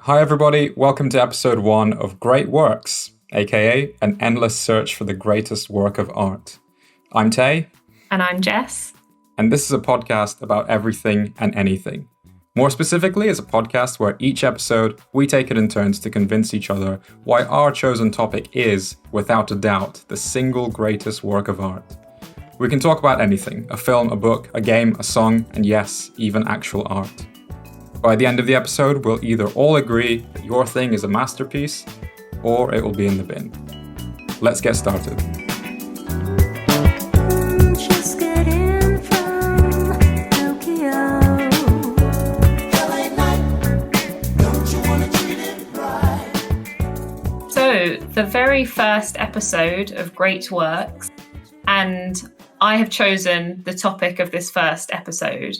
Hi, everybody. Welcome to episode 1 of Great Works, aka an endless search for the greatest work of art. I'm Tay. And I'm Jess. And this is a podcast about everything and anything. More specifically, it's a podcast where each episode we take it in turns to convince each other why our chosen topic is, without a doubt, the single greatest work of art. We can talk about anything: a film, a book, a game, a song, and yes, even actual art. By the end of the episode, we'll either all agree that your thing is a masterpiece, or it will be in the bin. Let's get started. So, the very first episode of Great Works, and I have chosen the topic of this first episode.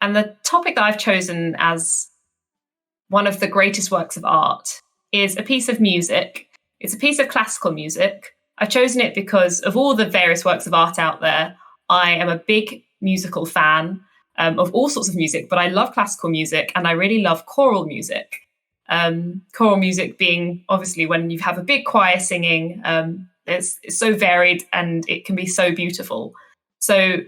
And the topic that I've chosen as one of the greatest works of art is a piece of music. It's a piece of classical music. I've chosen it because of all the various works of art out there, I am a big musical fan of all sorts of music, but I love classical music and I really love choral music. Choral music being obviously when you have a big choir singing, it's so varied and it can be so beautiful. So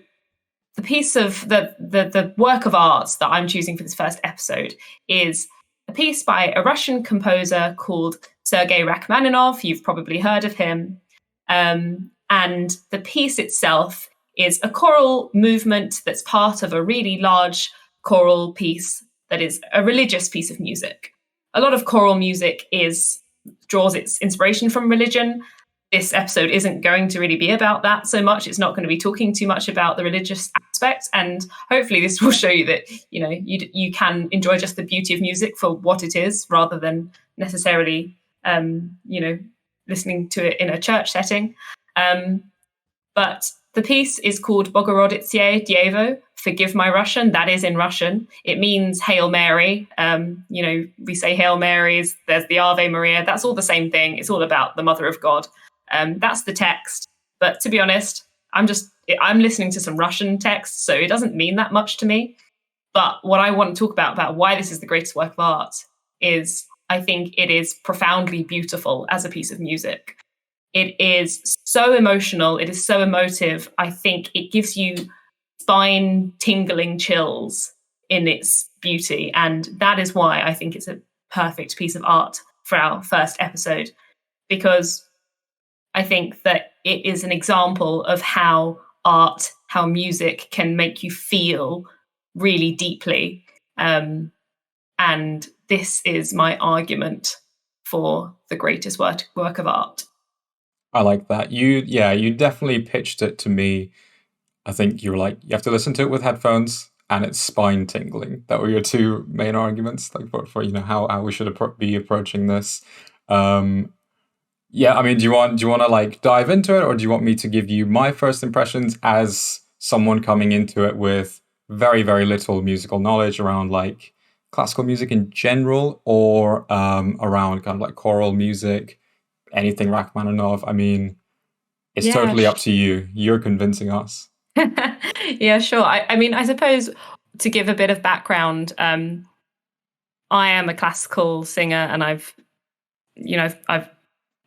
the piece of the work of art that I'm choosing for this first episode is a piece by a Russian composer called Sergei Rachmaninoff. You've probably heard of him. And the piece itself is a choral movement that's part of a really large choral piece that is a religious piece of music. A lot of choral music draws its inspiration from religion. This episode isn't going to really be about that so much. It's not going to be talking too much about the religious aspect. And hopefully this will show you that, you can enjoy just the beauty of music for what it is, rather than necessarily, listening to it in a church setting. But the piece is called Bogoroditse Devo, Forgive My Russian. That is in Russian. It means Hail Mary. We say Hail Marys, there's the Ave Maria. That's all the same thing. It's all about the Mother of God. That's the text. But to be honest, I'm listening to some Russian text, so it doesn't mean that much to me. But what I want to talk about why this is the greatest work of art is I think it is profoundly beautiful as a piece of music. It is so emotional. It is so emotive. I think it gives you spine tingling chills in its beauty. And that is why I think it's a perfect piece of art for our first episode, because I think that it is an example of how music can make you feel really deeply. And this is my argument for the greatest work of art. I like that. You definitely pitched it to me. I think you were like, you have to listen to it with headphones and it's spine tingling. That were your two main arguments, like for how we should be approaching this. Yeah, I mean, do you want to like dive into it, or do you want me to give you my first impressions as someone coming into it with very, very little musical knowledge around like classical music in general, or around kind of like choral music, anything Rachmaninoff? I mean, it's totally up to you. You're convincing us. Yeah, sure. I mean, I suppose to give a bit of background, I am a classical singer, and I've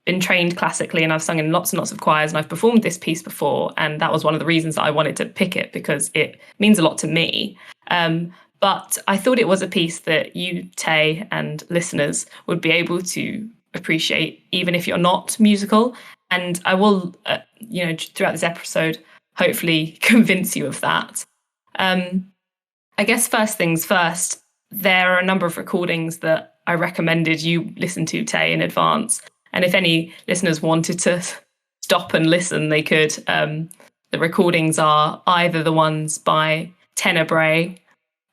been trained classically, and I've sung in lots and lots of choirs, and I've performed this piece before, and that was one of the reasons that I wanted to pick it, because it means a lot to me. But I thought it was a piece that you, Tay, and listeners would be able to appreciate, even if you're not musical. And I will, throughout this episode, hopefully convince you of that. I guess first things first, there are a number of recordings that I recommended you listen to, Tay, in advance. And if any listeners wanted to stop and listen, they could. The recordings are either the ones by Tenebrae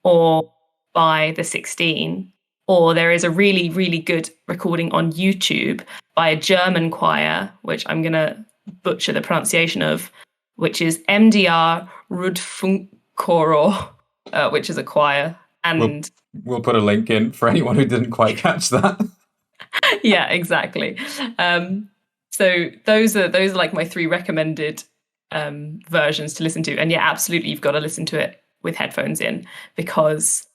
or by the 16, or there is a really, really good recording on YouTube by a German choir, which I'm going to butcher the pronunciation of, which is MDR Rundfunkchor, which is a choir. And we'll put a link in for anyone who didn't quite catch that. Yeah, exactly. So those are like my 3 recommended versions to listen to. And yeah, absolutely, you've got to listen to it with headphones in, because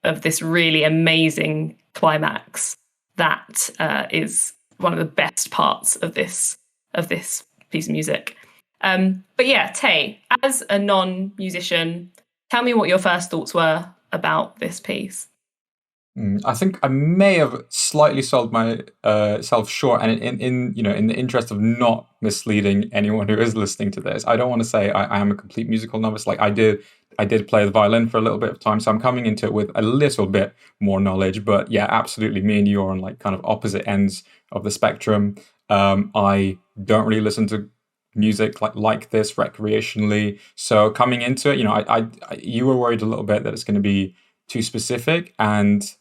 of this really amazing climax that is one of the best parts of this piece of music. But yeah, Tay, as a non-musician, tell me what your first thoughts were about this piece. I think I may have slightly sold my self short, and in the interest of not misleading anyone who is listening to this, I don't want to say I am a complete musical novice. Like I did play the violin for a little bit of time, so I'm coming into it with a little bit more knowledge. But yeah, absolutely, me and you are on like kind of opposite ends of the spectrum. I don't really listen to music like this recreationally, so coming into it, I you were worried a little bit that it's going to be too specific, and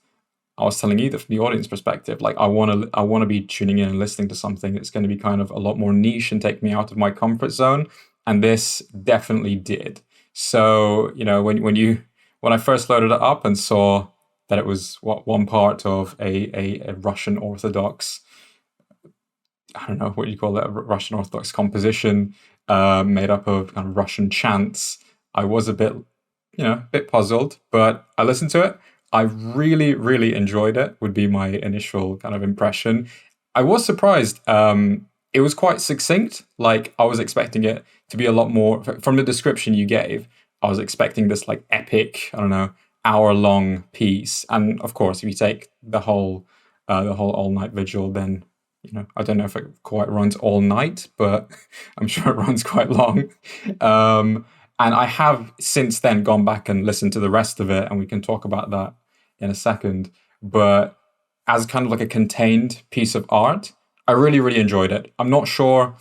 I was telling you that from the audience perspective, like I want to be tuning in and listening to something that's going to be kind of a lot more niche and take me out of my comfort zone, and this definitely did. So when I first loaded it up and saw that it was one part of a Russian Orthodox, I don't know what you call that, Russian Orthodox composition made up of kind of Russian chants, I was a bit puzzled, but I listened to it. I really, really enjoyed it, would be my initial kind of impression. I was surprised. It was quite succinct. Like I was expecting it to be a lot more, from the description you gave, I was expecting this like epic, I don't know, hour-long piece. And of course, if you take the whole all-night vigil, then, I don't know if it quite runs all night, but I'm sure it runs quite long. And I have since then gone back and listened to the rest of it, and we can talk about that in a second. But as kind of like a contained piece of art, I really, really enjoyed it. I'm not sure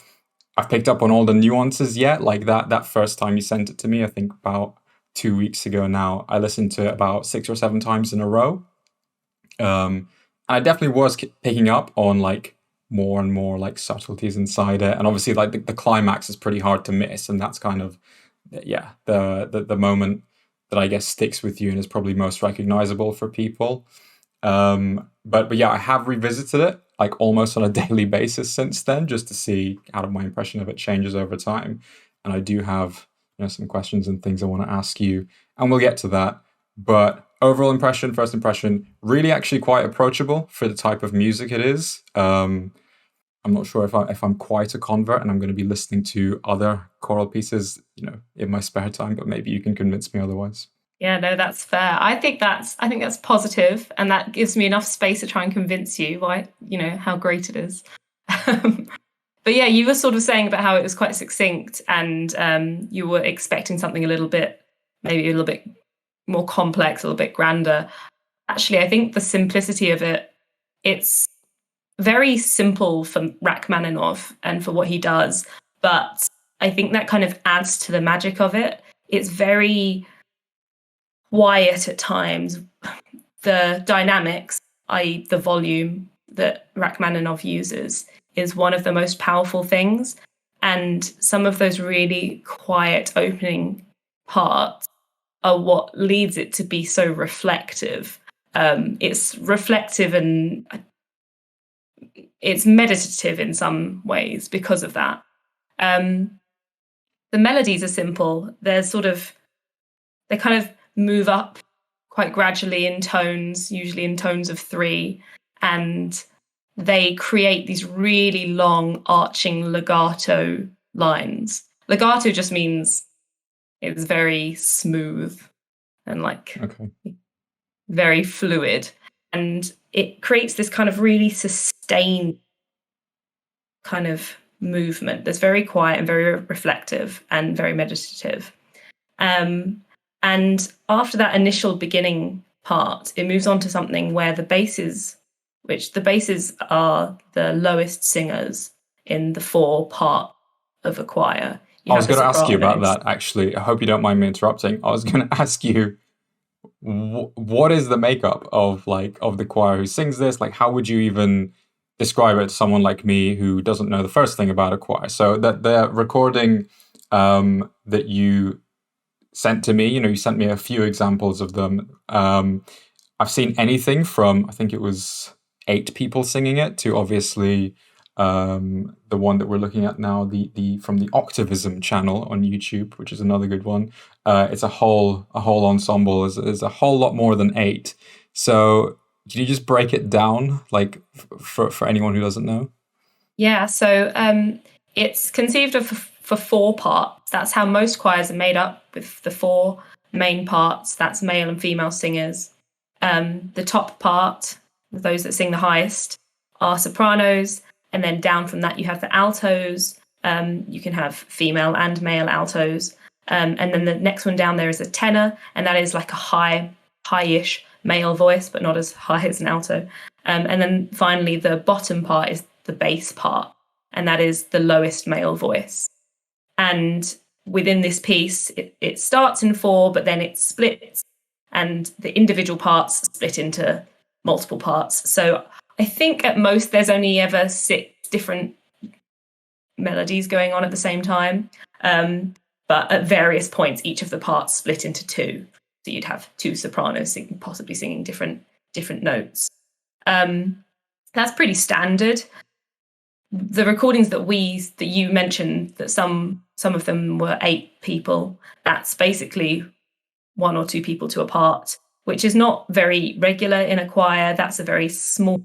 I've picked up on all the nuances yet. Like that first time you sent it to me, I think about 2 weeks ago now, I listened to it about 6 or 7 times in a row. And I definitely was picking up on like more and more like subtleties inside it. And obviously like the climax is pretty hard to miss. And that's kind of, yeah, the moment that I guess sticks with you and is probably most recognizable for people. But yeah, I have revisited it like almost on a daily basis since then, just to see how my impression of it changes over time. And I do have some questions and things I want to ask you, and we'll get to that. But overall impression, first impression, really actually quite approachable for the type of music it is. I'm not sure if I'm quite a convert and I'm going to be listening to other choral pieces, in my spare time, but maybe you can convince me otherwise. Yeah, no, that's fair. I think that's positive, and that gives me enough space to try and convince you how great it is. But yeah, you were sort of saying about how it was quite succinct, and you were expecting something maybe a little bit more complex, a little bit grander. Actually, I think the simplicity of it's very simple for Rachmaninoff and for what he does, but I think that kind of adds to the magic of it. It's very quiet at times. The dynamics, i.e. the volume that Rachmaninoff uses, is one of the most powerful things. And some of those really quiet opening parts are what leads it to be so reflective. It's reflective and it's meditative in some ways because of that. The melodies are simple. They kind of move up quite gradually in tones, usually in tones of 3, and they create these really long arching legato lines. Legato just means it's very smooth and very fluid. And it creates this kind of really sustained kind of movement that's very quiet and very reflective and very meditative. And after that initial beginning part, it moves on to something where the basses are the lowest singers in the 4 part of a choir. I was going to ask you about that, actually. I hope you don't mind me interrupting. I was going to ask you, what is the makeup of the choir who sings this? Like, how would you even describe it to someone like me who doesn't know the first thing about a choir? So that the recording that you sent to me, you sent me a few examples of them. I've seen anything from, I think it was 8 people singing it, to obviously the one that we're looking at now, the from the Octavism channel on YouTube, which is another good one. It's a whole ensemble. Is a whole lot more than 8. So Can you just break it down, like for anyone who doesn't know? Yeah, so it's conceived of for four parts. That's how most choirs are made up, with the four main parts. That's male and female singers. The top part, those that sing the highest, are sopranos, and then down from that you have the altos. You can have female and male altos, and then the next one down there is a tenor, and that is like a high-ish male voice, but not as high as an alto. And then finally, the bottom part is the bass part, and that is the lowest male voice. And within this piece, it starts in four, but then it splits, and the individual parts split into multiple parts. So I think at most there's only ever 6 different melodies going on at the same time. But at various points, each of the parts split into 2. So you'd have 2 sopranos possibly singing different notes. That's pretty standard. The recordings that you mentioned, that some of them were 8 people, that's basically 1 or 2 people to a part, which is not very regular in a choir. That's a very small,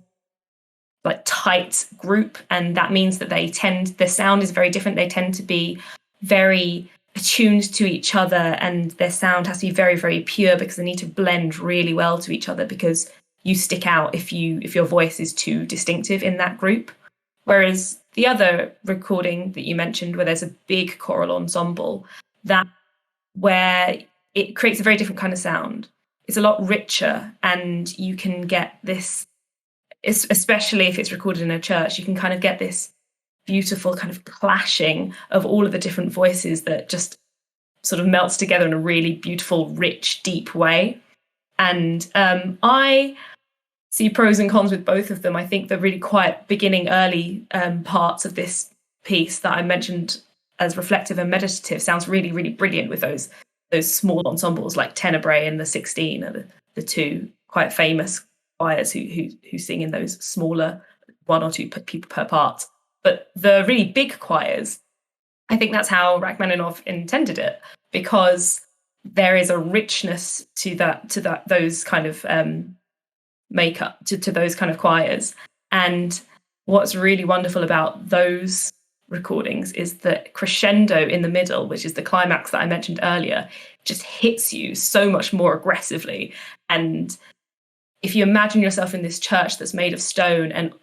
like, tight group, and that means that their sound is very different. They tend to be very attuned to each other, and their sound has to be very, very pure, because they need to blend really well to each other, because you stick out if your voice is too distinctive in that group. Whereas the other recording that you mentioned, where there's a big choral ensemble, that where it creates a very different kind of sound. It's a lot richer, and you can get this, especially if it's recorded in a church, you can kind of get this beautiful kind of clashing of all of the different voices that just sort of melts together in a really beautiful, rich, deep way. And I see pros and cons with both of them. I think the really quiet beginning, early parts of this piece that I mentioned as reflective and meditative sounds really, really brilliant with those small ensembles like Tenebrae and the 16 are the 2 quite famous choirs who sing in those smaller 1 or 2 people per part. But the really big choirs, I think that's how Rachmaninoff intended it, because there is a richness to those kind of makeup to those kind of choirs. And what's really wonderful about those recordings is the crescendo in the middle, which is the climax that I mentioned earlier, just hits you so much more aggressively. And if you imagine yourself in this church that's made of stone, and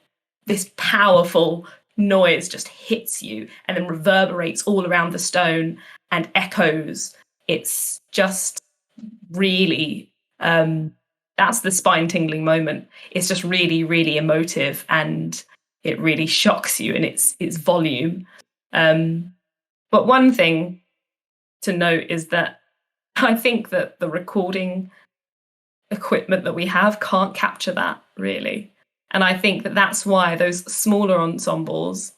this powerful noise just hits you and then reverberates all around the stone and echoes, it's just really that's the spine tingling moment. It's just really, really emotive, and it really shocks you in its volume. But one thing to note is that I think that the recording equipment that we have can't capture that, really. And I think that that's why those smaller ensembles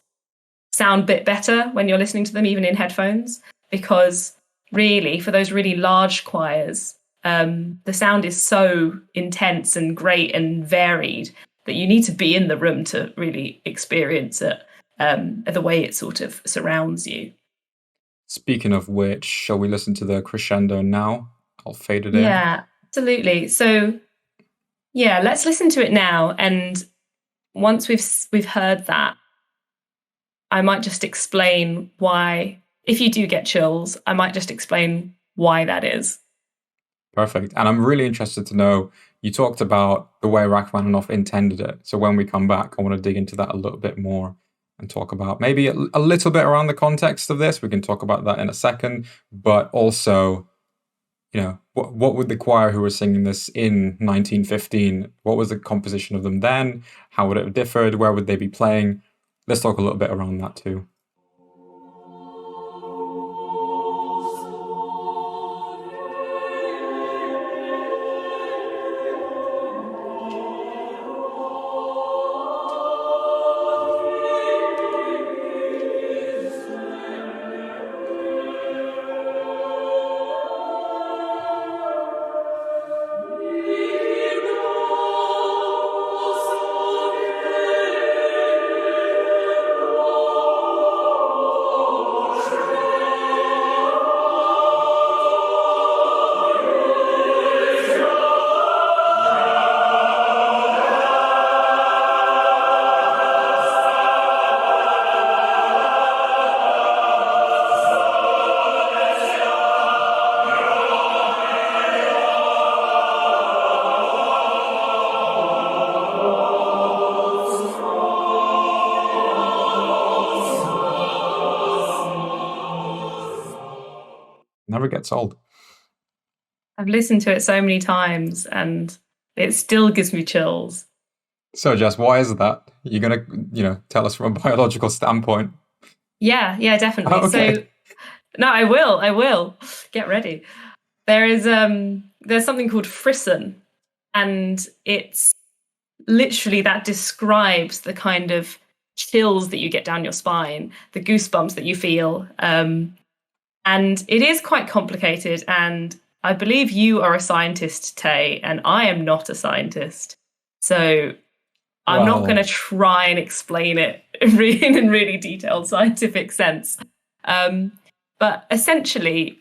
sound a bit better when you're listening to them, even in headphones, because really, for those really large choirs, the sound is so intense and great and varied that you need to be in the room to really experience it, the way it sort of surrounds you. Speaking of which, shall we listen to the crescendo now? I'll fade it in. Yeah, absolutely. So, yeah, let's listen to it now. And once we've heard that, I might just explain why, if you do get chills, I might just explain why that is. Perfect. And I'm really interested to know, you talked about the way Rachmaninoff intended it. So when we come back, I want to dig into that a little bit more and talk about maybe a little bit around the context of this. We can talk about that in a second. But also, what would the choir who were singing this in 1915, what was the composition of them then? How would it have differed? Where would they be playing? Let's talk a little bit around that too. never gets old. I've listened to it so many times and it still gives me chills. So, Jess, why is that? You're gonna, tell us from a biological standpoint. Yeah, definitely. Oh, okay. So, no, I will. Get ready. There's something called frisson, and it's literally that describes the kind of chills that you get down your spine, the goosebumps that you feel. And it is quite complicated. And I believe you are a scientist, Tay, and I am not a scientist. So I'm not going to try and explain it in a really detailed scientific sense. But essentially,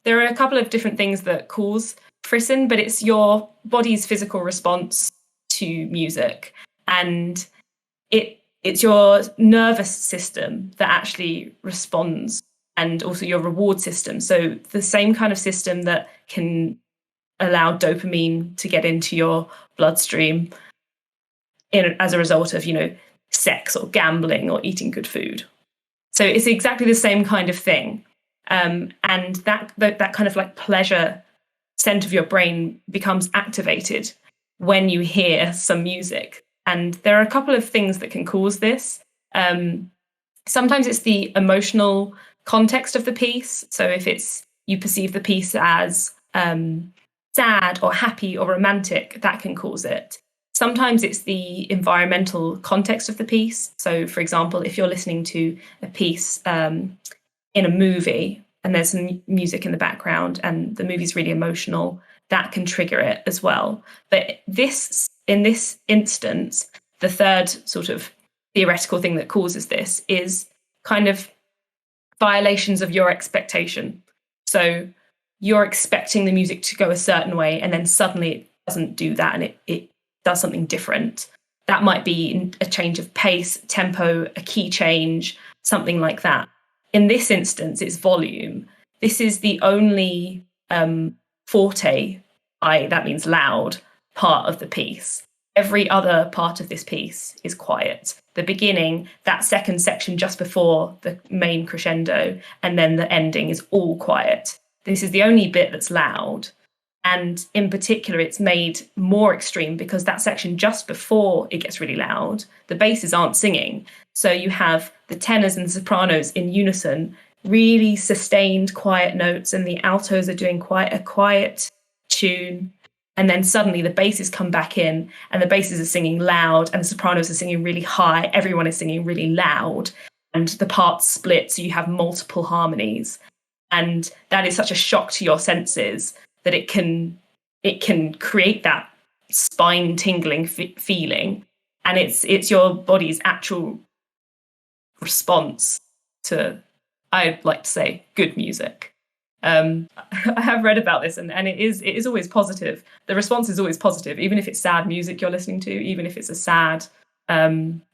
there are a couple of different things that cause frisson, but it's your body's physical response to music. And it's your nervous system that actually responds, and also your reward system. So the same kind of system that can allow dopamine to get into your bloodstream as a result of, sex or gambling or eating good food. So it's exactly the same kind of thing. And that kind of like pleasure center of your brain becomes activated when you hear some music. And there are a couple of things that can cause this. Sometimes it's the emotional context of the piece. So if you perceive the piece as sad or happy or romantic, that can cause it. Sometimes it's the environmental context of the piece. So, for example, if you're listening to a piece in a movie and there's some music in the background and the movie's really emotional, that can trigger it as well. But in this instance, the third sort of theoretical thing that causes this is kind of violations of your expectation. So you're expecting the music to go a certain way, and then suddenly it doesn't do that, and it does something different. That might be a change of pace, tempo, a key change, something like that. In this instance, it's volume. This is the only forte, that means loud, part of the piece. Every other part of this piece is quiet. The beginning, that second section just before the main crescendo, and then the ending is all quiet. This is the only bit that's loud. And in particular, it's made more extreme because that section just before it gets really loud, the basses aren't singing. So you have the tenors and the sopranos in unison, really sustained quiet notes, and the altos are doing quite a quiet tune. And then suddenly the basses come back in and the basses are singing loud and the sopranos are singing really high. Everyone is singing really loud and the parts split. So you have multiple harmonies. And that is such a shock to your senses that it can create that spine tingling feeling, and it's your body's actual response to, I'd like to say, good music. I have read about this, and it is always positive. The response is always positive, even if it's sad music you're listening to, even if it's a sad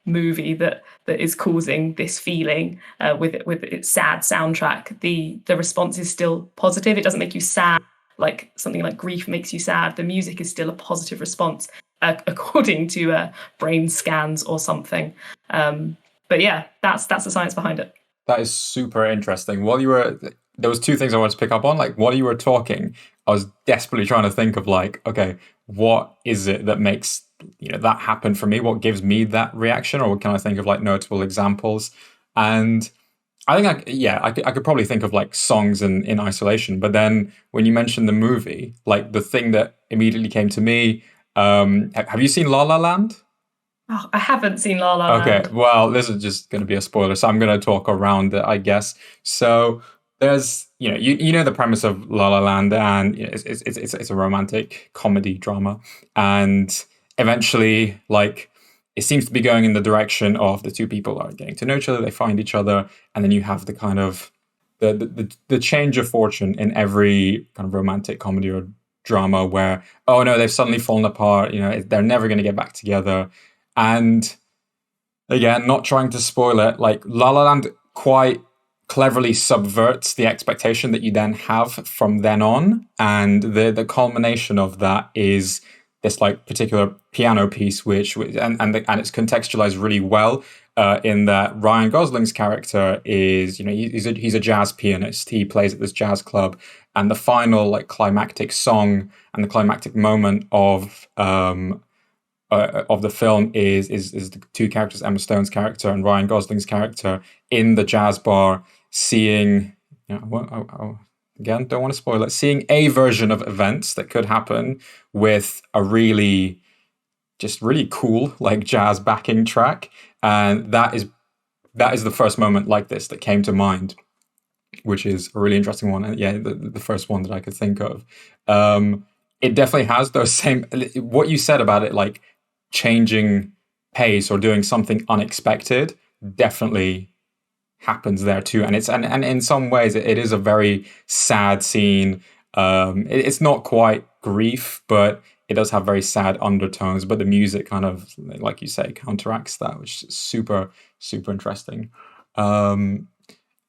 movie that is causing this feeling with its sad soundtrack. The response is still positive. It doesn't make you sad. Like something like grief makes you sad. The music is still a positive response, according to brain scans or something. But yeah, that's the science behind it. That is super interesting. There was two things I wanted to pick up on. Like while you were talking, I was desperately trying to think of like, okay, what is it that makes that happen for me? What gives me that reaction? Or can I think of like notable examples? And I think I could probably think of like songs in isolation. But then when you mentioned the movie, like the thing that immediately came to me, have you seen La La Land? Oh, I haven't seen La La Land. Okay, well, this is just going to be a spoiler, so I'm going to talk around it, I guess. So there's, you know the premise of La La Land, and it's a romantic comedy drama, and eventually, like, it seems to be going in the direction of the two people are getting to know each other, they find each other, and then you have the kind of the change of fortune in every kind of romantic comedy or drama where, oh no, they've suddenly fallen apart, they're never going to get back together. And again, not trying to spoil it, like La La Land quite cleverly subverts the expectation that you then have from then on. And the culmination of that is this like particular piano piece, and it's contextualized really well. in that Ryan Gosling's character is, he's a jazz pianist. He plays at this jazz club, and the final like climactic song and the climactic moment of the film is the two characters, Emma Stone's character and Ryan Gosling's character, in the jazz bar, seeing, again, don't want to spoil it, seeing a version of events that could happen with a really cool like jazz backing track. And that is the first moment like this that came to mind, which is a really interesting one. And yeah, the first one that I could think of. It definitely has those same, what you said about it, like changing pace or doing something unexpected, definitely happens there too. And and in some ways it is a very sad scene. It's not quite grief, but it does have very sad undertones, but the music kind of, like you say, counteracts that, which is super, super interesting. And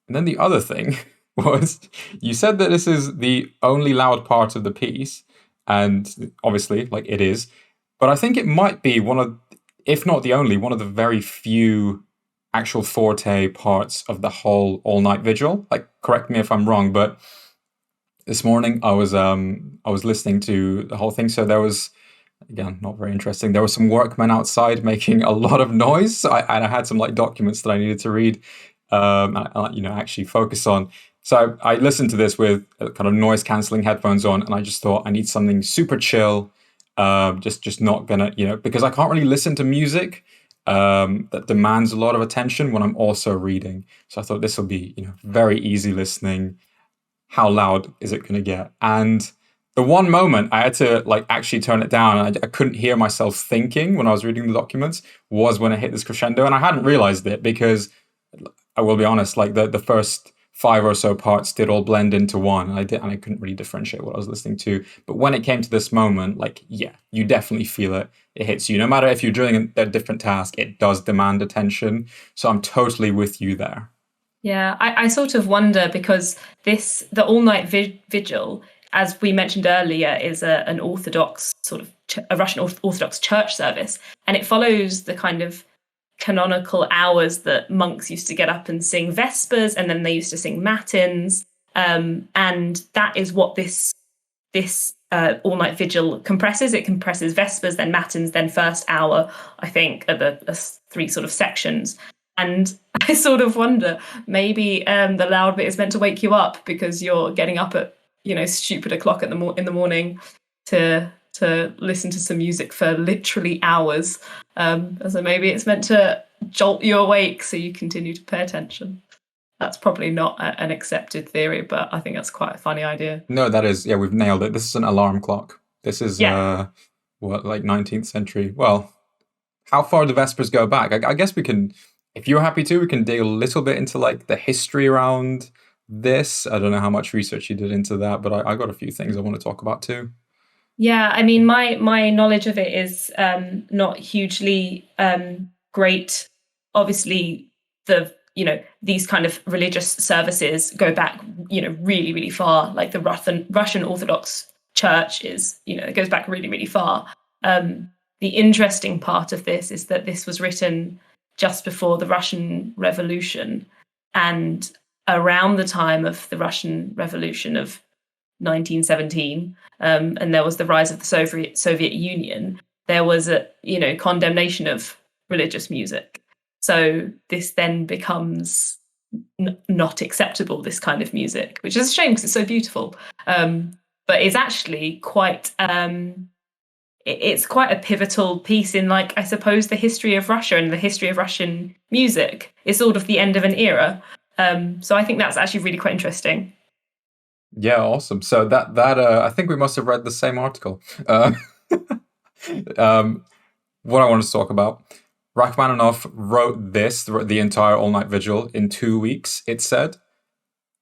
then the other thing was, you said that this is the only loud part of the piece, and obviously, like, it is, but I think it might be one of, if not the only, one of the very few actual forte parts of the whole all-night vigil. Like, correct me if I'm wrong, but this morning I was listening to the whole thing. So there was, again, not very interesting, there were some workmen outside making a lot of noise. So I had some like documents that I needed to read, actually focus on. So I listened to this with kind of noise cancelling headphones on, and I just thought I need something super chill, just not gonna, because I can't really listen to music that demands a lot of attention when I'm also reading. So I thought this will be, very easy listening. How loud is it going to get? And the one moment I had to like actually turn it down, and I couldn't hear myself thinking when I was reading the documents, was when it hit this crescendo. And I hadn't realized it because, I will be honest, like the first 5 or so parts did all blend into one, and I couldn't really differentiate what I was listening to. But when it came to this moment, like, yeah, you definitely feel it. It hits you. No matter if you're doing a different task, it does demand attention. So I'm totally with you there. Yeah, I sort of wonder, because the all-night vigil, as we mentioned earlier, is an Orthodox sort of a Russian Orthodox church service, and it follows the kind of canonical hours that monks used to get up and sing vespers, and then they used to sing matins, and that is what this all-night vigil compresses. It compresses vespers, then matins, then first hour, I think, are the 3 sort of sections. And I sort of wonder, maybe the loud bit is meant to wake you up because you're getting up at, stupid o'clock in the morning to listen to some music for literally hours. So maybe it's meant to jolt you awake so you continue to pay attention. That's probably not an accepted theory, but I think that's quite a funny idea. No, that is, yeah, we've nailed it. This is an alarm clock. This is, like 19th century. Well, how far do Vespers go back? I guess we can, if you're happy to, we can dig a little bit into like the history around this. I don't know how much research you did into that, but I got a few things I want to talk about too. Yeah, I mean, my knowledge of it is not hugely great. Obviously, these kind of religious services go back, really, really far. Like the Russian Orthodox Church is, it goes back really, really far. The interesting part of this is that this was written just before the Russian Revolution, and around the time of the Russian Revolution of 1917, and there was the rise of the Soviet Union, there was a condemnation of religious music. So this then becomes not acceptable, this kind of music, which is a shame because it's so beautiful, but it's actually quite it's quite a pivotal piece in, like, I suppose, the history of Russia and the history of Russian music. It's sort of the end of an era. So I think that's actually really quite interesting. Yeah, awesome. So that I think we must have read the same article. What I wanted to talk about, Rachmaninoff wrote the entire all-night vigil in 2 weeks, it said.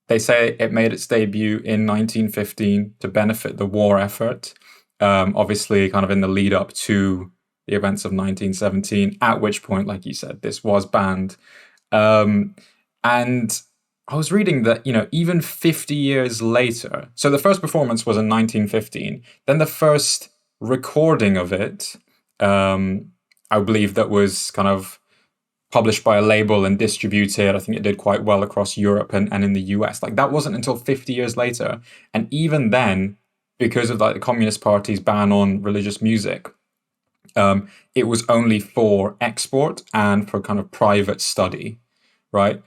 They say it made its debut in 1915 to benefit the war effort. Obviously, kind of in the lead up to the events of 1917, at which point, like you said, this was banned. And I was reading that, even 50 years later, so the first performance was in 1915, then the first recording of it, I believe that was kind of published by a label and distributed. I think it did quite well across Europe and in the US. Like that wasn't until 50 years later. And even then, because of like the Communist Party's ban on religious music, it was only for export and for kind of private study, right?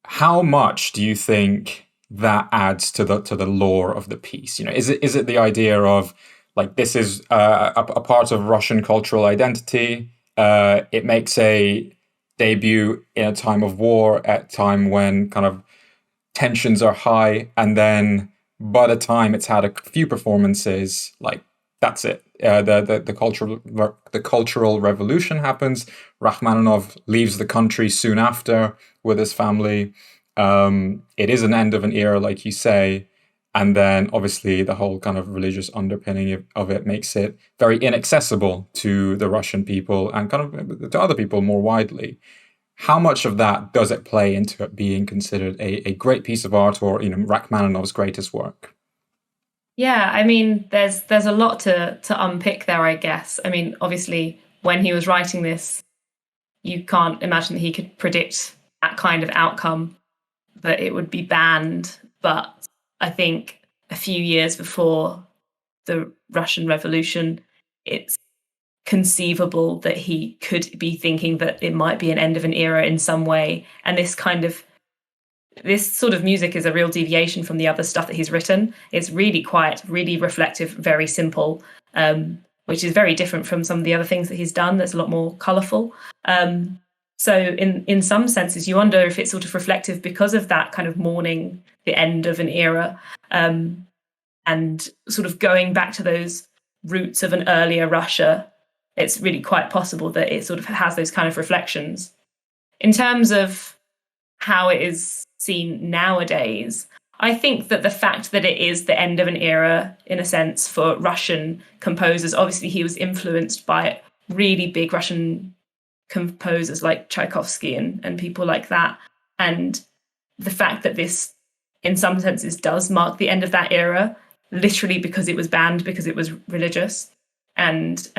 How much do you think that adds to the lore of the piece? You know, is it the idea of like this is a part of Russian cultural identity? It makes a debut in a time of war, at a time when kind of tensions are high, and then by the time it's had a few performances, like that's it. The cultural revolution happens. Rachmaninoff leaves the country soon after with his family. It is an end of an era, like you say, and then obviously the whole kind of religious underpinning of it makes it very inaccessible to the Russian people and kind of to other people more widely. How much of that does it play into it being considered a great piece of art, or, you know, Rachmaninoff's greatest work? Yeah, I mean, there's a lot to unpick there, I guess. I mean, obviously, when he was writing this, you can't imagine that he could predict that kind of outcome, that it would be banned. But I think a few years before the Russian Revolution, it's conceivable that he could be thinking that it might be an end of an era in some way. And this sort of music is a real deviation from the other stuff that he's written. It's really quiet, really reflective, very simple, which is very different from some of the other things that he's done. That's a lot more colourful. So in some senses, you wonder if it's sort of reflective because of that kind of mourning the end of an era, and sort of going back to those roots of an earlier Russia. It's really quite possible that it sort of has those kind of reflections. In terms of how it is seen nowadays, I think that the fact that it is the end of an era, in a sense, for Russian composers, obviously he was influenced by really big Russian composers like Tchaikovsky and people like that. And the fact that this, in some senses, does mark the end of that era, literally because it was banned, because it was religious. And,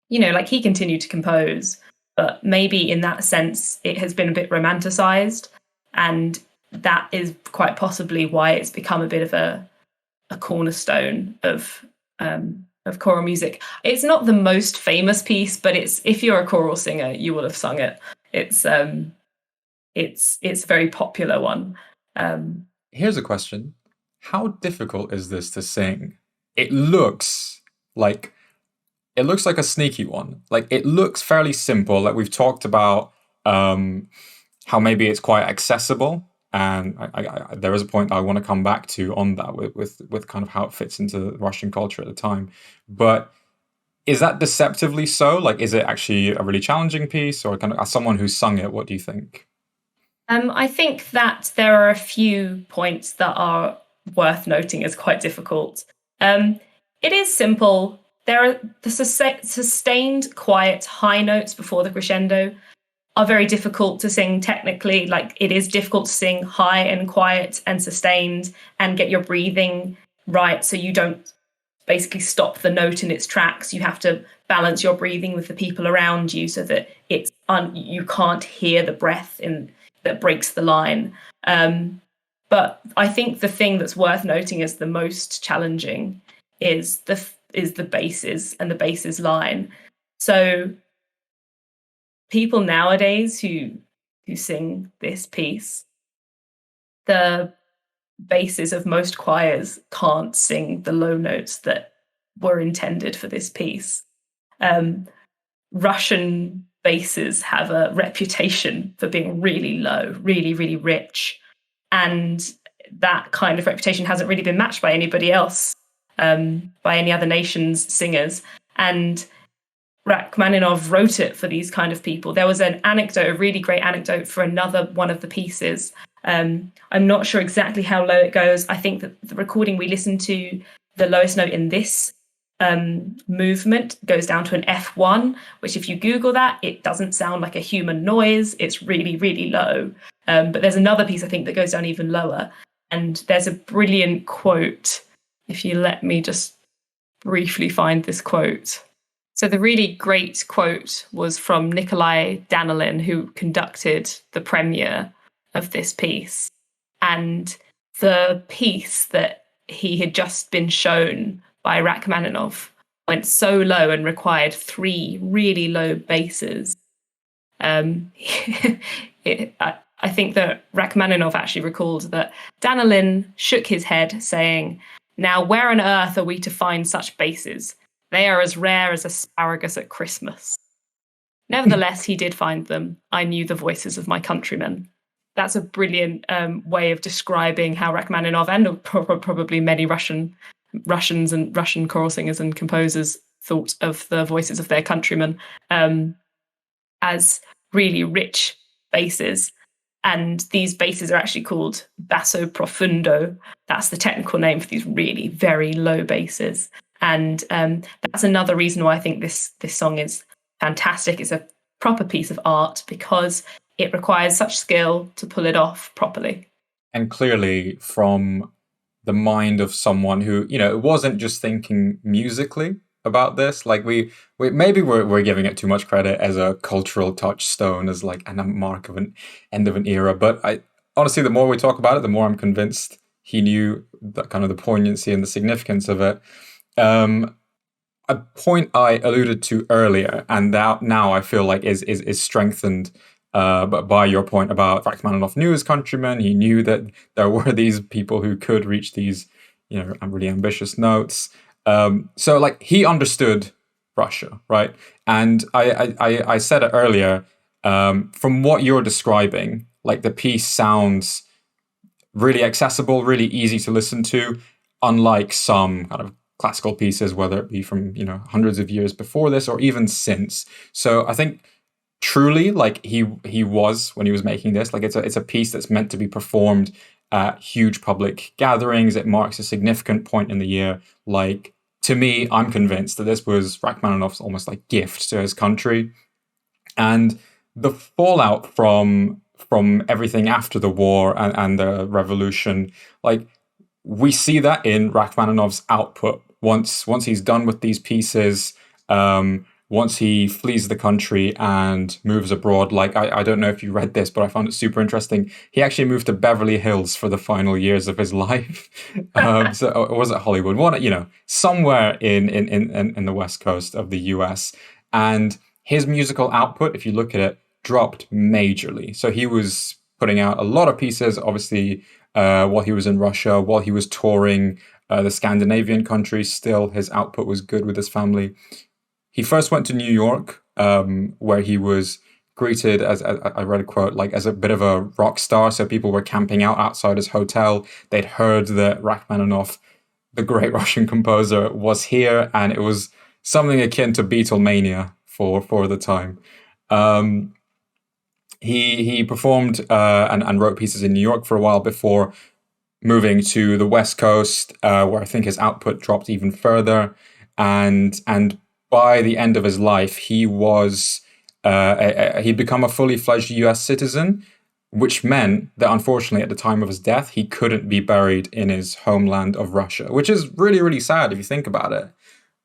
like he continued to compose, but maybe in that sense, it has been a bit romanticized. And that is quite possibly why it's become a bit of a cornerstone of choral music. It's not the most famous piece, but if you're a choral singer, you will have sung it. It's a very popular one. Here's a question. How difficult is this to sing? It looks like a sneaky one. Like, it looks fairly simple. Like, we've talked about how maybe it's quite accessible. And there is a point I want to come back to on that with kind of how it fits into Russian culture at the time. But is that deceptively so? Like, is it actually a really challenging piece? Or kind of, as someone who's sung it, what do you think? I think that there are a few points that are worth noting as quite difficult. It is simple. There are the sustained, quiet, high notes before the crescendo are very difficult to sing technically. Like, it is difficult to sing high and quiet and sustained and get your breathing right, so you don't basically stop the note in its tracks. You have to balance your breathing with the people around you so that you can't hear the breath that breaks the line. But I think the thing that's worth noting as the most challenging is the basses and the basses line. So people nowadays who sing this piece, the basses of most choirs can't sing the low notes that were intended for this piece. Russian basses have a reputation for being really low, really, really rich. And that kind of reputation hasn't really been matched by anybody else, by any other nation's singers. And Rachmaninoff wrote it for these kind of people. There was a really great anecdote for another one of the pieces. I'm not sure exactly how low it goes. I think that the recording we listened to, the lowest note in this movement goes down to an F1, which if you Google that, it doesn't sound like a human noise. It's really, really low. But there's another piece, I think, that goes down even lower. And there's a brilliant quote. If you let me just briefly find this quote. So the really great quote was from Nikolai Danilin, who conducted the premiere of this piece. And the piece that he had just been shown by Rachmaninoff went so low and required 3 really low basses. I think that Rachmaninoff actually recalled that Danilin shook his head, saying, "Now, where on earth are we to find such basses? They are as rare as asparagus at Christmas." Nevertheless, he did find them. I knew the voices of my countrymen. That's a brilliant way of describing how Rachmaninoff and probably many Russians and Russian choral singers and composers thought of the voices of their countrymen as really rich basses. And these basses are actually called basso profundo. That's the technical name for these really very low basses. And that's another reason why I think this song is fantastic. It's a proper piece of art because it requires such skill to pull it off properly. And clearly from the mind of someone who, it wasn't just thinking musically about this. Like we're giving it too much credit as a cultural touchstone, as like a mark of an end of an era. But I honestly, the more we talk about it, the more I'm convinced he knew that kind of the poignancy and the significance of it. A point I alluded to earlier, and that now I feel like is strengthened by your point about Rachmaninoff knew his countrymen. He knew that there were these people who could reach these, really ambitious notes. So like he understood Russia, right? And I said it earlier. From what you're describing, like the piece sounds really accessible, really easy to listen to, unlike some kind of classical pieces, whether it be from hundreds of years before this or even since. So I think truly, like he was when he was making this, like it's a piece that's meant to be performed at huge public gatherings. It marks a significant point in the year. Like to me, I'm convinced that this was Rachmaninoff's almost like gift to his country, and the fallout from everything after the war and the revolution, like we see that in Rachmaninoff's output. Once he's done with these pieces, once he flees the country and moves abroad, like I don't know if you read this, but I found it super interesting. He actually moved to Beverly Hills for the final years of his life. So it wasn't Hollywood, somewhere in the West Coast of the US. And his musical output, if you look at it, dropped majorly. So he was putting out a lot of pieces, obviously, while he was in Russia, while he was touring the Scandinavian countries. Still, his output was good with his family. He first went to New York, where he was greeted as I read a quote, like as a bit of a rock star. So people were camping out outside his hotel. They'd heard that Rachmaninoff, the great Russian composer, was here, and it was something akin to Beatlemania for the time. He performed and wrote pieces in New York for a while before moving to the West Coast, where I think his output dropped even further. And by the end of his life, he was he'd become a fully fledged US citizen, which meant that unfortunately at the time of his death, he couldn't be buried in his homeland of Russia, which is really, really sad if you think about it.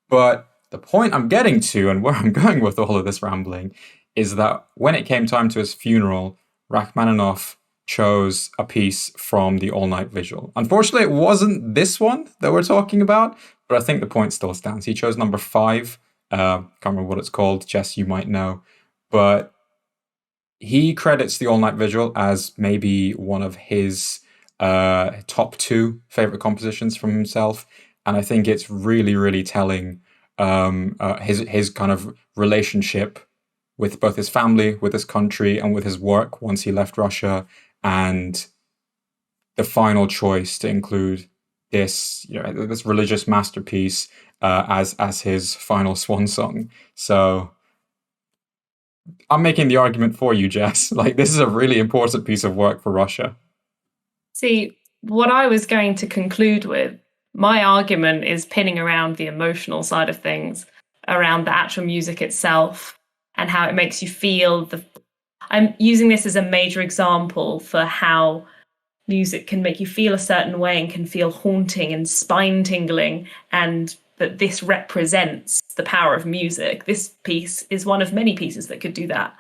But the point I'm getting to and where I'm going with all of this rambling is that when it came time to his funeral, Rachmaninoff chose a piece from the all-night vigil. Unfortunately, it wasn't this one that we're talking about, but I think the point still stands. He chose number 5. Can't remember what it's called. Jess, you might know. But he credits the all-night vigil as maybe one of his top 2 favorite compositions from himself. And I think it's really, really telling his kind of relationship with both his family, with his country, and with his work once he left Russia, and the final choice to include this, this religious masterpiece as his final swan song. So I'm making the argument for you, Jess. Like, this is a really important piece of work for Russia. See, what I was going to conclude with, my argument is pinning around the emotional side of things, around the actual music itself, and how it makes you feel. I'm using this as a major example for how music can make you feel a certain way and can feel haunting and spine tingling and that this represents the power of music. This piece is one of many pieces that could do that.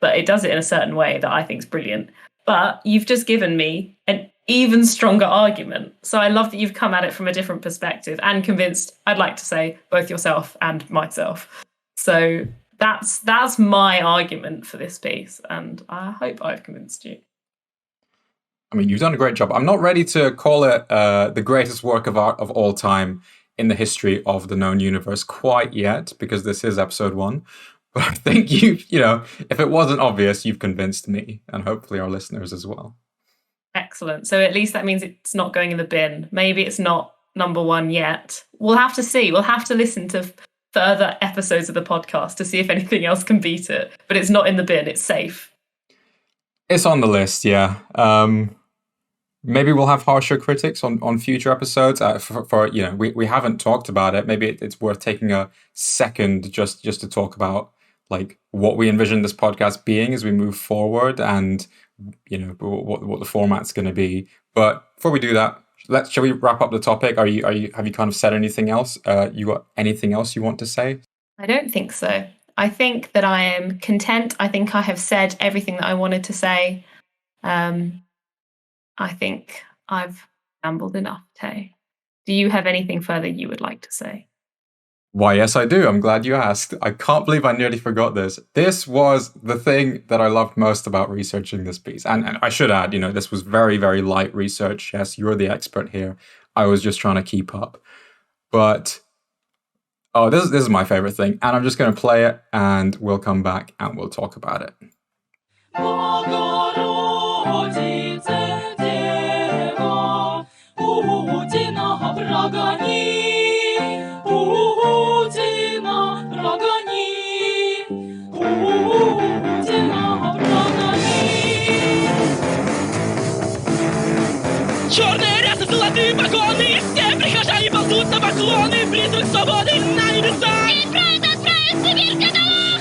But it does it in a certain way that I think is brilliant. But you've just given me an even stronger argument. So I love that you've come at it from a different perspective and convinced, I'd like to say, both yourself and myself. So that's my argument for this piece. And I hope I've convinced you. I mean, you've done a great job. I'm not ready to call it the greatest work of art of all time in the history of the known universe quite yet, because this is episode 1. But I think if it wasn't obvious, you've convinced me and hopefully our listeners as well. Excellent. So at least that means it's not going in the bin. Maybe it's not number 1 yet. We'll have to see. We'll have to listen to further episodes of the podcast to see if anything else can beat it. But it's not in the bin. It's safe. It's on the list, yeah. Maybe we'll have harsher critics on future episodes. We haven't talked about it. Maybe it's worth taking a second just to talk about like what we envision this podcast being as we move forward, and what the format's going to be. But before we do that, shall we wrap up the topic? Have you kind of said anything else? You got anything else you want to say? I don't think so. I think that I am content. I think I have said everything that I wanted to say. I think I've rambled enough, Tay. Do you have anything further you would like to say? Why, yes, I do. I'm glad you asked. I can't believe I nearly forgot this. This was the thing that I loved most about researching this piece. And I should add, this was very, very light research. Yes, you're the expert here. I was just trying to keep up. But, this is my favorite thing. And I'm just going to play it and we'll come back and we'll talk about it. Bogoroditse Devo, Черные рясы, золотые погоны, все прихожане ползут на поклоны, призрак свободы на небесах. И правда отправится вверх годов.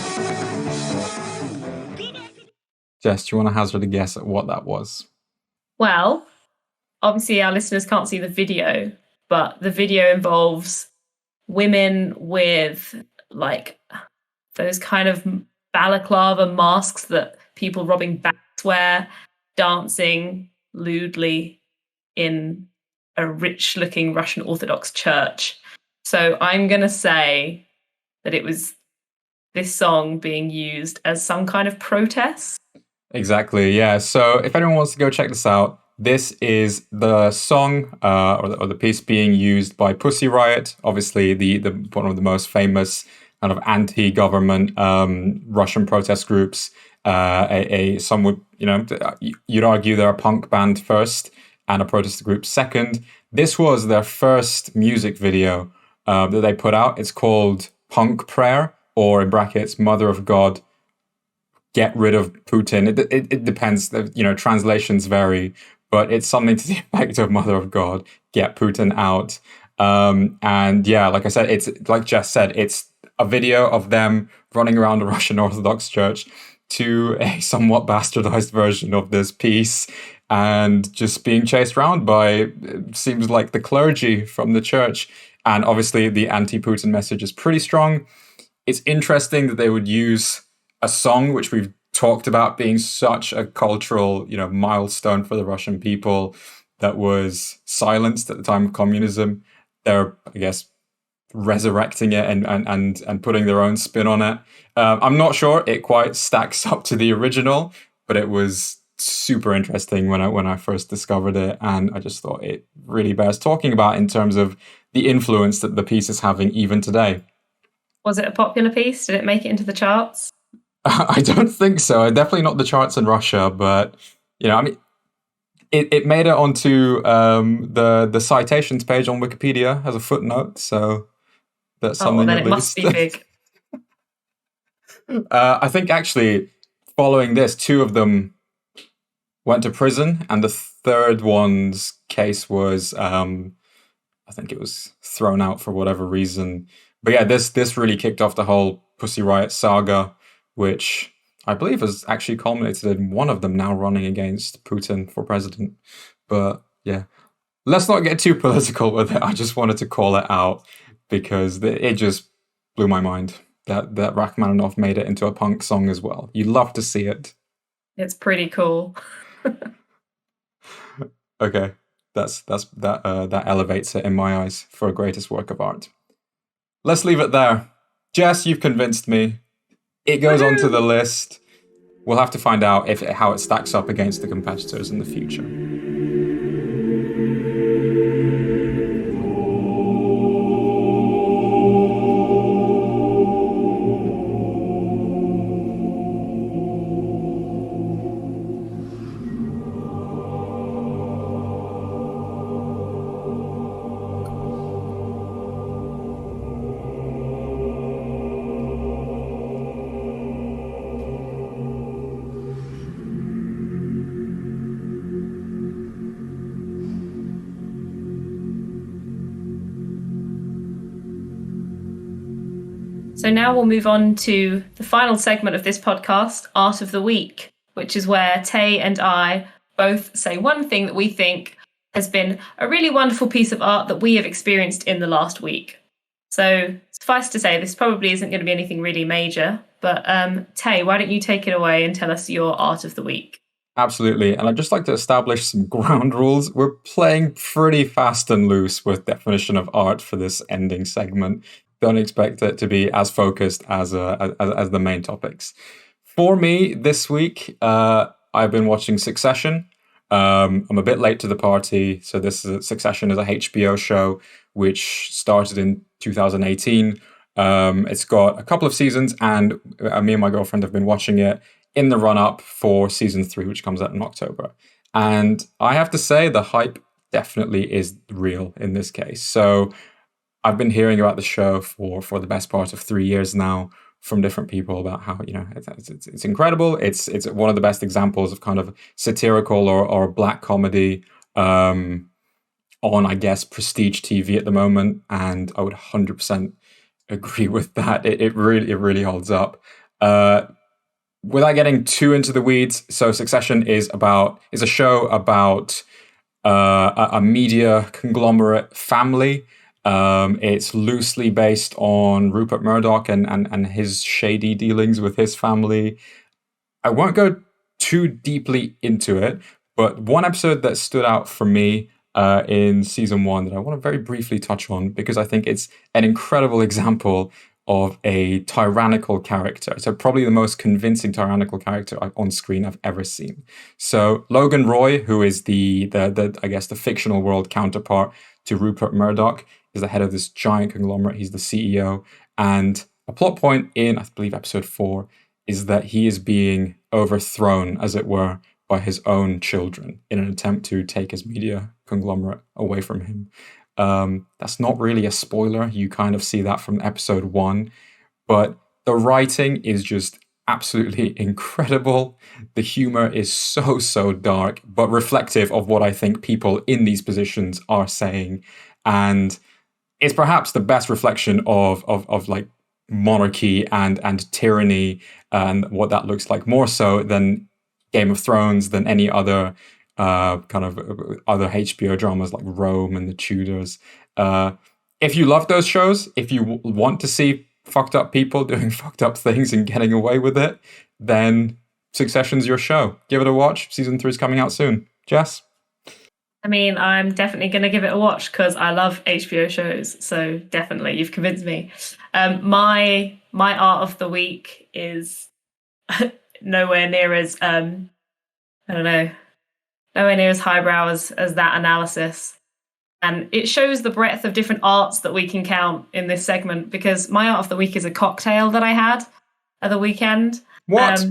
Jess, do you want to hazard a guess at what that was? Well, obviously our listeners can't see the video, but the video involves women with like those kind of balaclava masks that people robbing banks wear, dancing lewdly in a rich-looking Russian Orthodox church. So I'm going to say that it was this song being used as some kind of protest. Exactly, yeah. So if anyone wants to go check this out, this is the song or the piece being used by Pussy Riot, obviously the one of the most famous kind of anti-government Russian protest groups. Some would, you'd argue they're a punk band first and a protest group second. This was their first music video that they put out. It's called Punk Prayer, or in brackets, Mother of God, Get Rid of Putin. It depends, translations vary, but it's something to the effect of Mother of God, Get Putin Out. And yeah, like I said, it's like Jess said, it's a video of them running around a Russian Orthodox church to a somewhat bastardized version of this piece and just being chased around by, seems like, the clergy from the church. And obviously the anti-Putin message is pretty strong. It's interesting that they would use a song which we've talked about being such a cultural, milestone for the Russian people that was silenced at the time of communism. They're, I guess, resurrecting it and putting their own spin on it. I'm not sure it quite stacks up to the original, but it was super interesting when I first discovered it, and I just thought it really bears talking about in terms of the influence that the piece is having even today. Was it a popular piece? Did it make it into the charts? I don't think so. Definitely not the charts in Russia, but it made it onto the citations page on Wikipedia as a footnote, so that's something. Then at it least must be big. I think actually following this, 2 of them went to prison, and the third one's case was, I think it was thrown out for whatever reason. But yeah, this really kicked off the whole Pussy Riot saga, which I believe has actually culminated in one of them now running against Putin for president. But yeah, let's not get too political with it. I just wanted to call it out. because it just blew my mind that Rachmaninoff made it into a punk song as well. You love to see it. It's pretty cool. Okay, that elevates it in my eyes for a greatest work of art. Let's leave it there. Jess, you've convinced me. It goes onto the list. We'll have to find out how it stacks up against the competitors in the future. So now we'll move on to the final segment of this podcast, Art of the Week, which is where Tay and I both say one thing that we think has been a really wonderful piece of art that we have experienced in the last week. So suffice to say, this probably isn't going to be anything really major, but Tay, why don't you take it away and tell us your Art of the Week? Absolutely, and I'd just like to establish some ground rules. We're playing pretty fast and loose with definition of art for this ending segment. Don't expect it to be as focused as the main topics. For me, this week, I've been watching Succession. I'm a bit late to the party, so Succession is a HBO show which started in 2018. It's got a couple of seasons, and me and my girlfriend have been watching it in the run-up for season 3, which comes out in October. And I have to say, the hype definitely is real in this case. So I've been hearing about the show for the best part of 3 years now from different people about how, it's incredible. It's one of the best examples of kind of satirical or black comedy on, I guess, prestige TV at the moment. And I would 100% agree with that. It really holds up. Without getting too into the weeds, so Succession is a show about a media conglomerate family. It's loosely based on Rupert Murdoch and his shady dealings with his family. I won't go too deeply into it, but one episode that stood out for me in season 1 that I want to very briefly touch on, because I think it's an incredible example of a tyrannical character. So probably the most convincing tyrannical character on screen I've ever seen. So Logan Roy, who is the I guess the fictional world counterpart to Rupert Murdoch, is the head of this giant conglomerate. He's the CEO. And a plot point in, I believe, episode 4 is that he is being overthrown, as it were, by his own children in an attempt to take his media conglomerate away from him. That's not really a spoiler. You kind of see that from episode 1. But the writing is just absolutely incredible. The humor is so dark, but reflective of what I think people in these positions are saying. And it's perhaps the best reflection of like monarchy and tyranny and what that looks like, more so than Game of Thrones, than any other kind of other HBO dramas like Rome and the Tudors. If you love those shows, if you want to see fucked up people doing fucked up things and getting away with it, then Succession's your show. Give it a watch. Season 3 is coming out soon. Jess? I mean, I'm definitely going to give it a watch because I love HBO shows. So definitely, you've convinced me. My art of the week is nowhere near as nowhere near as highbrow as that analysis. And it shows the breadth of different arts that we can count in this segment, because my art of the week is a cocktail that I had at the weekend. What?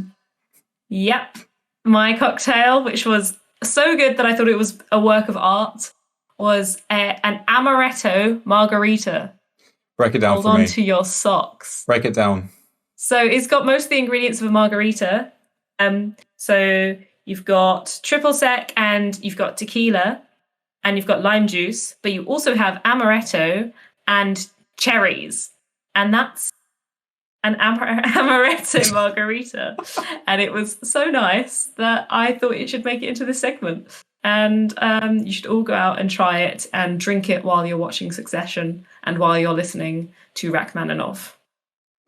Yep. My cocktail, which was so good that I thought it was a work of art, was an amaretto margarita. Break it down Hold for me. on to your socks. Break it down. So it's got most of the ingredients of a margarita. So you've got triple sec and you've got tequila and you've got lime juice, but you also have amaretto and cherries. And that's an amaretto margarita. And it was so nice that I thought it should make it into this segment. And you should all go out and try it and drink it while you're watching Succession and while you're listening to Rachmaninoff.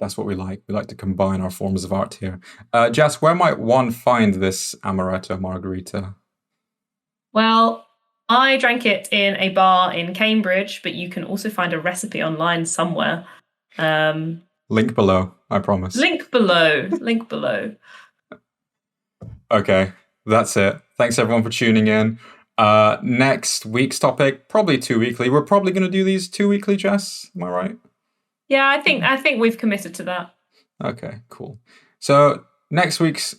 That's what we like. We like to combine our forms of art here. Jess, where might one find this amaretto margarita? Well, I drank it in a bar in Cambridge, but you can also find a recipe online somewhere. Link below, I promise. Link below. Link below. Okay, that's it. Thanks everyone for tuning in. Next week's topic, probably 2 weekly. We're probably going to do these 2 weekly, Jess. Am I right? Yeah, I think we've committed to that. Okay, cool. So next week's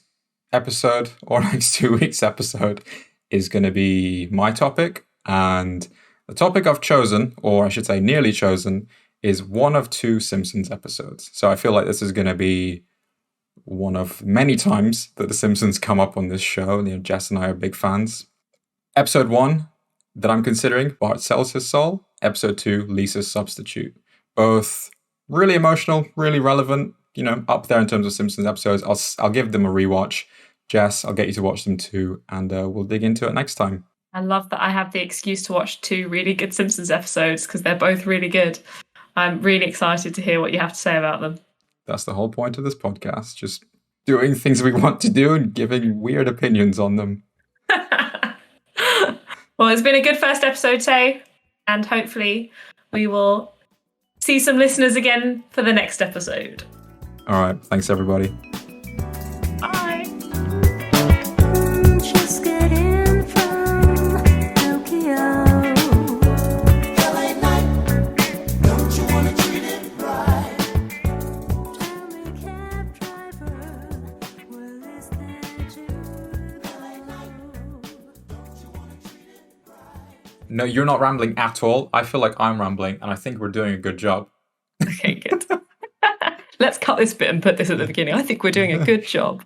episode, or next 2 weeks' episode, is going to be my topic. And the topic I've chosen, or I should say nearly chosen, is one of 2 Simpsons episodes. So I feel like this is going to be one of many times that The Simpsons come up on this show. Jess and I are big fans. Episode 1 that I'm considering, Bart Sells His Soul. Episode 2, Lisa's Substitute. Both really emotional, really relevant, up there in terms of Simpsons episodes. I'll give them a rewatch. Jess, I'll get you to watch them too, and we'll dig into it next time. I love that I have the excuse to watch 2 really good Simpsons episodes because they're both really good. I'm really excited to hear what you have to say about them. That's the whole point of this podcast, just doing things we want to do and giving weird opinions on them. Well, it's been a good first episode, Tay, and hopefully we will see some listeners again for the next episode. All right. Thanks, everybody. Bye. Just get in from Tokyo. LA night, don't you wanna treat it right? Tell me, cab driver, what is there to LA night, don't you wanna treat it right? No, you're not rambling at all. I feel like I'm rambling, and I think we're doing a good job. Okay, good. Let's cut this bit and put this at the beginning. I think we're doing a good job.